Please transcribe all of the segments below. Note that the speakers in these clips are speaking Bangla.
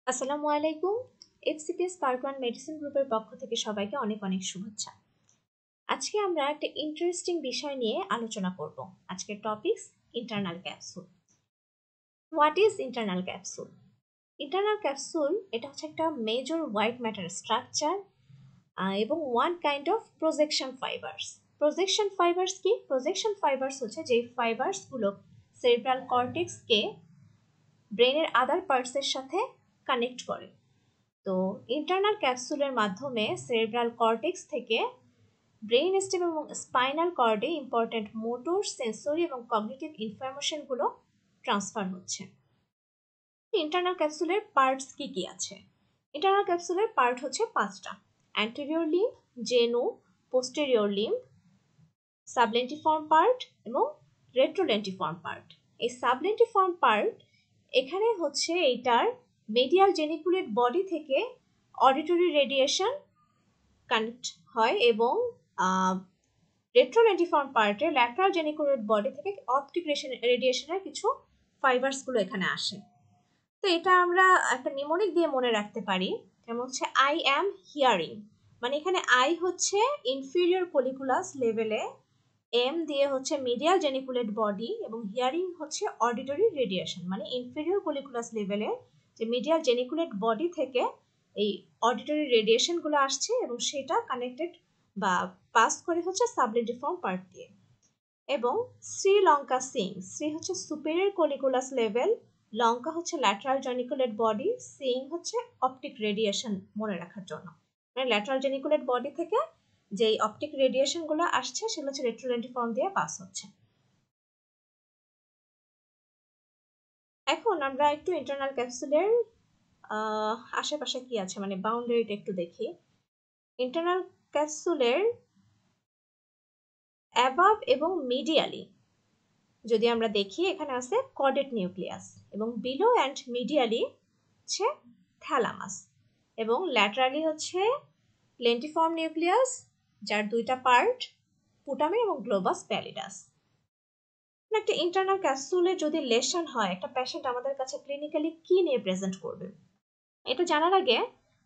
আসসালামু আলাইকুম। এফসিপিএস পার্ট 1 মেডিসিন গ্রুপের পক্ষ থেকে সবাইকে অনেক অনেক শুভেচ্ছা। আজকে আমরা একটা ইন্টারেস্টিং বিষয় নিয়ে আলোচনা করব। আজকের topics internal capsule. What is internal capsule? Internal capsule এটা হচ্ছে একটা মেজর হোয়াইট ম্যাটার স্ট্রাকচার এবং one kind of projection fibres. Projection fibres কি? প্রজেকশন ফাইবার্স হচ্ছে যে ফাইবার্সগুলো সেরিব্রাল কর্টেক্সকে ব্রেনের আদার পার্টসের সাথে কানেক্ট করে। তো ইন্টারনাল ক্যাপসুলের মাধ্যমে সেরেব্রাল কর্টেক্স থেকে ব্রেইন স্টেম এবং স্পাইনাল কর্ডে ইম্পর্ট্যান্ট মোটর, সেন্সরি এবং কগনিটিভ ইনফরমেশনগুলো ট্রান্সফার হচ্ছে। ইন্টারনাল ক্যাপসুলের পার্টস কি কি আছে? ইন্টারনাল ক্যাপসুলের পার্ট হচ্ছে 5টা: anterior limb, genu, posterior limb, sublentiform part এবং রেট্রোলেন্টিফর্ম পার্ট। এই সাবলেন্টিফর্ম পার্ট এখানে হচ্ছে এইটার মেডিয়াল জেনিকুলেট বডি থেকে অডিটরি রেডিয়েশন কানেক্ট হয় এবং রেট্রোলেন্টিফর্ম পার্টে ল্যাটারাল জেনিকুলেট বডি থেকে অপটিক রেডিয়েশনের কিছু ফাইবার্সগুলো এখানে আসে। তো এটা আমরা একটা নিমোনিক দিয়ে মনে রাখতে পারি, যেমন হচ্ছে আই অ্যাম হিয়ারিং, মানে এখানে আই হচ্ছে ইনফিরিয়র কলিকুলাস লেভেলে, এম দিয়ে হচ্ছে মিডিয়াল জেনিকুলেট বডি এবং হিয়ারিং হচ্ছে অডিটরি রেডিয়েশন, মানে ইনফিরিয়র কলিকুলাস লেভেলে যে মিডিয়াল জেনিকুলেট বডি থেকে এই অডিটরি রেডিয়েশনগুলো আসছে এবং সেটা কানেক্টেড বা পাস করে হচ্ছে সাবলেন্টিফর্ম পার্ট দিয়ে। এবং শ্রীলঙ্কা সিং, শ্রী হচ্ছে সুপেরিয়র কলিকুলাস লেভেল, লঙ্কা হচ্ছে ল্যাটারাল জেনিকুলেট বডি, সিং হচ্ছে অপটিক রেডিয়েশন মনে রাখার জন্য। মানে ল্যাটারাল জেনিকুলেট বডি থেকে যেই অপটিক রেডিয়েশনগুলো আসছে সেগুলো হচ্ছে রেট্রোলেন্টিফর্ম দিয়ে পাস হচ্ছে। এখন আমরা একটু ইন্টারনাল ক্যাপসুলের আশেপাশে কি আছে মানে বাউন্ডারিটা একটু দেখি। ইন্টারনাল ক্যাপসুলের অ্যাবাভ এবং মিডিয়ালি যদি আমরা দেখি, এখানে আছে কডেট নিউক্লিয়াস এবং বিলো অ্যান্ড মিডিয়ালি হচ্ছে থ্যালামাস এবং ল্যাটারালি হচ্ছে লেন্টিফর্ম নিউক্লিয়াস, যার দুইটা পার্ট পুটামিন এবং গ্লোবাস প্যালিডাস। একটা ইন্টারনাল ক্যাপসুলে যদি লেশন হয়, একটা পেশেন্ট আমাদের কাছে ক্লিনিক্যালি কি নিয়ে প্রেজেন্ট করবে এটা জানার আগে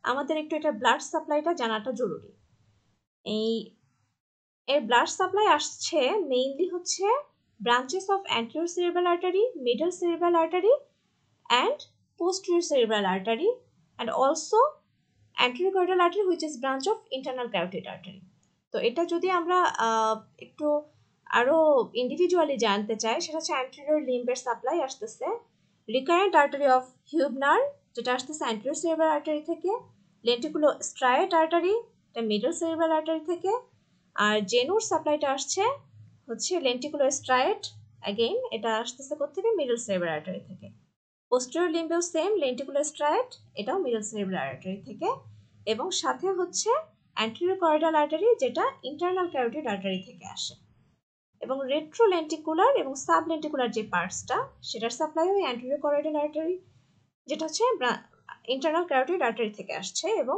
আমাদের একটু এটা ব্লাড সাপ্লাইটা জানাটা জরুরি। এর ব্লাড সাপ্লাই আসছে মেইনলি হচ্ছে branches of anterior cerebral artery, middle cerebral artery and posterior cerebral artery, and also anterior caudal artery which is branch of internal carotid artery. তো এটা যদি আমরা একটু আরো ইন্ডিভিজুয়ালি জানতে চাই, সেটা হচ্ছে anterior লিম্বের সাপ্লাই আসতেছে recurrent artery of Hubner, যেটা আসতেছে anterior cerebral artery থেকে, lenticulostriate artery এটা middle cerebral artery থেকে, আর জেনুর সাপ্লাইটা আসছে হচ্ছে লেন্টিকুলোস্ট্রায়েট, অ্যাগেইন এটা আসতেছে কোত্থেকে? মিডল সেরেব্রাল আর্টারি থেকে। পোস্টেরিয়র লিম্বেও সেম লেন্টিকুলোস্ট্রায়েট, এটাও মিডল সেরেব্রাল আর্টারি থেকে, এবং সাথে হচ্ছে অ্যান্টেরিয়র করিডাল আর্টারি যেটা ইন্টারনাল ক্যারোটিড আর্টারি থেকে আসে, এবং রেট্রোলেন্টিকুলার এবং সাবলেন্টিকুলার যে পার্টসটা সেটার সাপ্লাই ওই অ্যান্টেরিয়র করিডাল আর্টারি যেটা হচ্ছে ইন্টারনাল ক্যারোটিড আর্টারি থেকে আসছে, এবং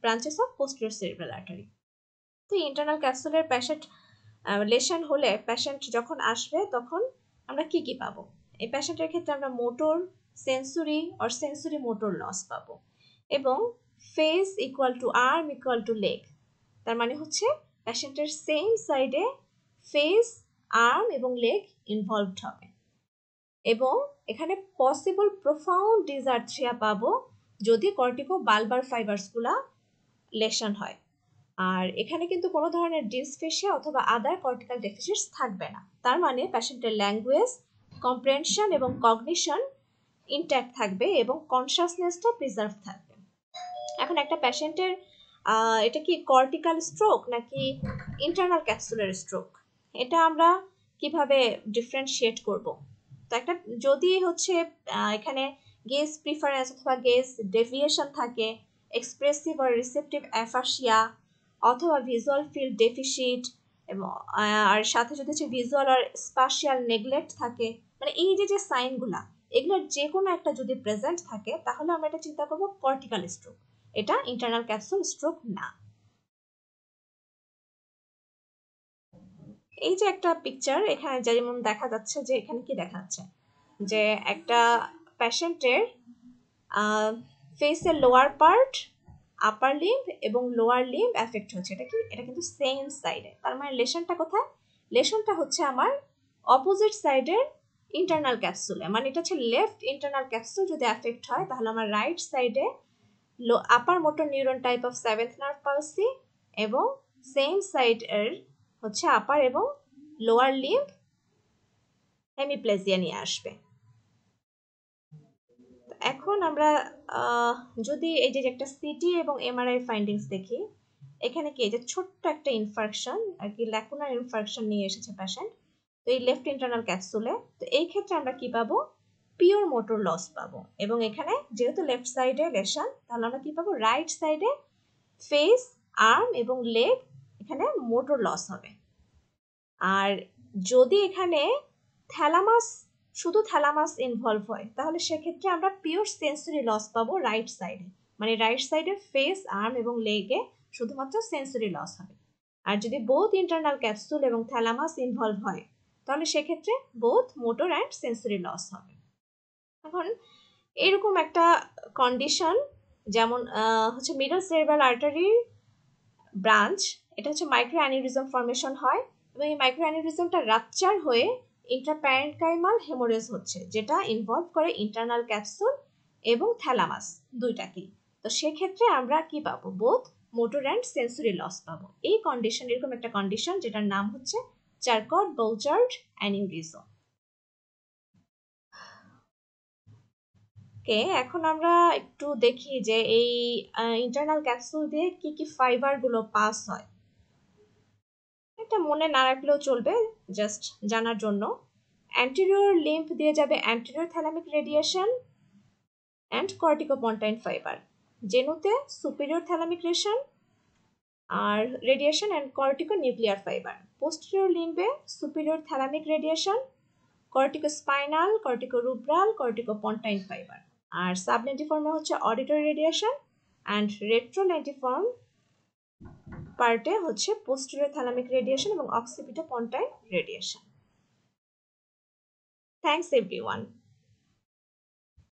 branches of posterior cerebral artery. তো ইন্টারনাল ক্যাপসুলের পেশেন্ট লেশন হলে পেশেন্ট যখন আসবে তখন আমরা কি কি পাবো? এই পেশেন্টের ক্ষেত্রে আমরা motor, sensory or sensory motor loss পাবো, এবং face equal to arm equal to leg, তার মানে হচ্ছে পেশেন্টের সেম সাইডে ফেস, আর্ম এবং লেগ ইনভলভড হবে। এবং এখানে পসিবল প্রোফাউন্ড ডিসআর্থ্রিয়া পাবো যদি কর্টিকো বালবার ফাইবার্সগুলা লেশন হয়। আর এখানে কিন্তু কোনো ধরনের ডিসফেশিয়া অথবা আদার কর্টিক্যাল ডেফিসিটস থাকবে না, তার মানে পেশেন্টের ল্যাঙ্গুয়েজ, কম্প্রেনশন এবং কগনিশন ইনট্যাক্ট থাকবে এবং কনসাসনেসটা প্রিজার্ভ থাকবে। এখন একটা পেশেন্টের এটা কি কর্টিক্যাল স্ট্রোক নাকি ইন্টারনাল ক্যাপসুলার স্ট্রোক, এটা আমরা কিভাবে ডিফারেন্সিয়েট করব? তো একটা যদি হচ্ছে এখানে গেজ প্রিফারেন্স অথবা গেজ ডেভিয়েশন থাকে, এক্সপ্রেসিভ আর রিসেপটিভ অ্যাফাসিয়া অথবা ভিজুয়াল ফিল্ড ডেফিসিট, এবং আর সাথে যদি হচ্ছে ভিজুয়াল আর স্পাশিয়াল নেগলেক্ট থাকে, মানে এই যে যে সাইনগুলা এগুলোর যে কোনো একটা যদি প্রেজেন্ট থাকে তাহলে আমরা এটা চিন্তা করব কর্টিক্যাল স্ট্রোক, এটা ইন্টারনাল ক্যাপসুল স্ট্রোক না। এই যে একটা পিকচার এখানে যেমন দেখা যাচ্ছে, যে এখানে কি দেখা যাচ্ছে যে একটা পেশেন্টের ফেসের লোয়ার পার্ট, আপার লিম্ব এবং লোয়ার লিম্ব এফেক্ট হচ্ছে। এটা কিন্তু সেম সাইডে। তার মানে লেশনটা কোথায়? লেশনটা হচ্ছে আমার অপোজিট সাইডের ইন্টারনাল ক্যাপসুলে। মানে এটা হচ্ছে লেফট ইন্টারনাল ক্যাপসুল যদি এফেক্ট হয়, তাহলে আমার রাইট সাইডে আপার motor neuron type of seventh nerve palsy এবং সেম সাইড এর হচ্ছে আপার এবং লোয়ার লিম্ব হেমিপ্লেজিয়া নিয়ে আসবে। এখন আমরা যদি এই যে একটা সিটি এবং এমআরআই ফাইন্ডিংস দেখি, এখানে কি এই যে ছোট্ট একটা ইনফার্কশন আর কি, ল্যাকুনার ইনফার্কশন নিয়ে এসেছে পেশেন্ট, তো এই লেফট ইন্টারনাল ক্যাপসুলে। তো এই ক্ষেত্রে আমরা কি পাবো? পিওর মোটর লস পাবো। এবং এখানে যেহেতু লেফট সাইডে লেশন, তাহলে আমরা কি পাবো? রাইট সাইডে ফেস, আর্ম এবং লেগ এখানে মোটর লস হবে। আর যদি এখানে থ্যালামাস, শুধু থ্যালামাস ইনভলভ হয়, তাহলে সেক্ষেত্রে আমরা পিওর সেন্সরি লস পাবো রাইট সাইডে। মানে রাইট সাইডে ফেস, আর্ম এবং লেগে শুধুমাত্র সেন্সরি লস হবে। আর যদি বোথ ইন্টারনাল ক্যাপসুল এবং থ্যালামাস ইনভলভ হয়, তাহলে সেক্ষেত্রে both motor and sensory loss হবে। এখন এরকম একটা কন্ডিশন, যেমন হচ্ছে মিডল সেরেব্রাল আর্টারির ব্রাঞ্চ, এটা হচ্ছে মাইক্রো অ্যানিউরিজম ফর্মেশন হয় এবং এই মাইক্রো অ্যানিউরিজমটা রাপচার হয়ে ইন্ট্রাপ্যারেনকাইমাল হেমোরেজ হচ্ছে, যেটা ইনভলভ করে ইন্টারনাল ক্যাপসুল এবং থ্যালামাস দুইটাকেই। তো সেক্ষেত্রে আমরা কি পাবো? Both motor and sensory loss পাবো। এই কন্ডিশন, এরকম একটা কন্ডিশন যেটার নাম হচ্ছে চারকট বোচার্ড অ্যানিউরিজম। ওকে, এখন আমরা একটু দেখি যে এই ইন্টারনাল ক্যাপসুল দিয়ে কি কি ফাইবার গুলো পাস হয়। এটা মনে না রাখলেও চলবে, জাস্ট জানার জন্য। অ্যান্টেরিয়র লিম্ফ দিয়ে যাবে anterior thalamic radiation and corticopontine fiber, জেনুতে superior thalamic radiation and cortico nuclear fiber, posterior লিম্বে superior thalamic radiation, corticospinal, corticorubral, corticopontine fiber. আর সাবলেন্টিফর্মে হচ্ছে অডিটরি রেডিয়েশন অ্যান্ড রেট্রোলেন্টিফর্ম পার্টে হচ্ছে পোস্টেরিয়র থ্যালামিক রেডিয়েশন এবং অক্সিপিটোপন্টাইন রেডিয়েশন। Thanks everyone.